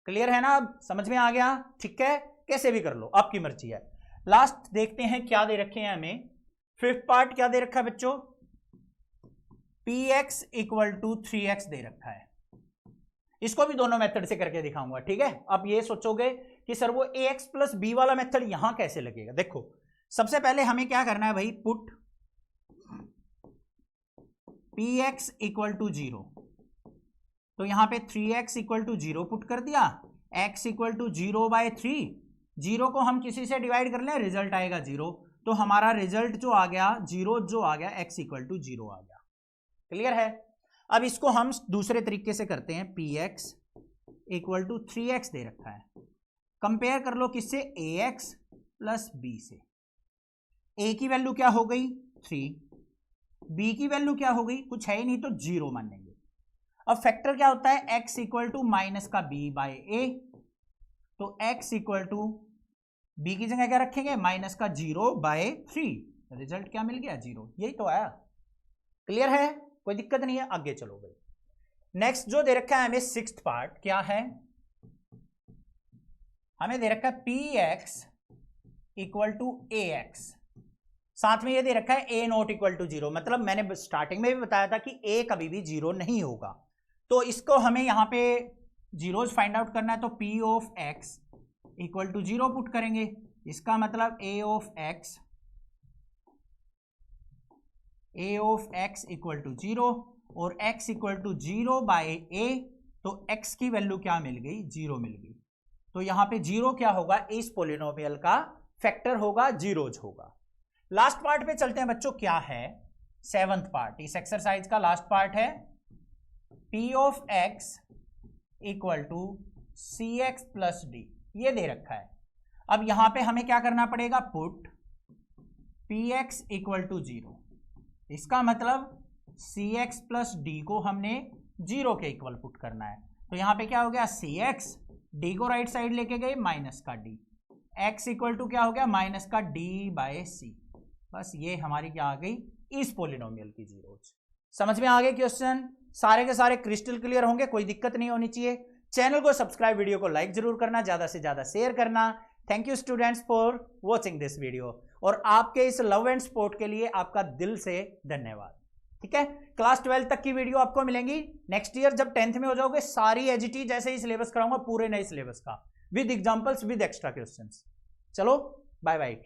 क्लियर है ना, अब समझ में आ गया। ठीक है, कैसे भी कर लो, आपकी मर्जी है। लास्ट देखते हैं क्या दे रखे हैं हमें, फिफ्थ पार्ट क्या दे रखा है बच्चों, px इक्वल टू 3x दे रखा है। इसको भी दोनों मेथड से करके दिखाऊंगा, ठीक है। अब ये सोचोगे कि सर वो ax प्लस बी वाला मेथड यहां कैसे लगेगा। देखो सबसे पहले हमें क्या करना है भाई, पुट px इक्वल टू 0, तो यहां पे 3x इक्वल टू 0 पुट कर दिया, x इक्वल टू 0/3, 0 को हम किसी से डिवाइड कर लें, रिजल्ट आएगा 0, तो हमारा रिजल्ट जो आ गया 0 जो आ गया x इक्वल टू 0 आ गया। क्लियर है। अब इसको हम दूसरे तरीके से करते हैं, px इक्वल टू 3x दे रखा है, कंपेयर कर लो किससे, ax प्लस b से। a की वैल्यू क्या हो गई 3, b की वैल्यू क्या हो गई, कुछ है ही नहीं तो 0 मान लेंगे। अब फैक्टर क्या होता है, x इक्वल टू माइनस का b बाय a, तो x इक्वल टू b की जगह क्या रखेंगे, माइनस का 0/3, रिजल्ट क्या मिल गया 0, यही तो आया। क्लियर है, कोई दिक्कत नहीं है, आगे चलो भाई। नेक्स्ट जो दे रखा है हमें सिक्स्थ पार्ट क्या है, हमें दे रखा है px इक्वल टू ax, साथ में ये दे रखा है a नॉट इक्वल टू 0, मतलब मैंने स्टार्टिंग में भी बताया था कि a कभी भी 0 नहीं होगा, तो इसको हमें यहां पे जीरोज फाइंड आउट करना है, तो p of x equal to 0 put करेंगे, इसका मतलब a of x equal to 0 और x इक्वल टू 0/a, तो x की वैल्यू क्या मिल गई, 0 मिल गई। तो यहां पे 0 क्या होगा, इस पोलिनोमियल का फैक्टर होगा, जीरोज होगा। लास्ट पार्ट पे चलते हैं बच्चों, क्या है सेवंथ पार्ट, इस एक्सरसाइज का लास्ट पार्ट है p of x equal to cx plus d, ये दे रखा है। अब यहां पे हमें क्या करना पड़ेगा, पुट px इक्वल टू 0, इसका मतलब cx प्लस d को हमने 0 के इक्वल पुट करना है, तो यहां पे क्या हो गया cx, d को राइट साइड लेके गए माइनस का d, x इक्वल टू क्या हो गया, माइनस का d/c, बस ये हमारी क्या आ गई, इस पोलिनोमियल की जीरोज। समझ में आ गए क्वेश्चन, सारे के सारे क्रिस्टल क्लियर होंगे, कोई दिक्कत नहीं होनी चाहिए। चैनल को सब्सक्राइब, वीडियो को लाइक जरूर करना, ज्यादा से ज्यादा शेयर करना। Thank you students for watching this video, और आपके इस लव एंड सपोर्ट के लिए आपका दिल से धन्यवाद। ठीक है, क्लास 12 तक की वीडियो आपको मिलेंगी। नेक्स्ट ईयर जब 10th में हो जाओगे, सारी एजीटी जैसे ही सिलेबस कराऊंगा, पूरे नए सिलेबस का, with examples, with extra questions. चलो बाय बाय।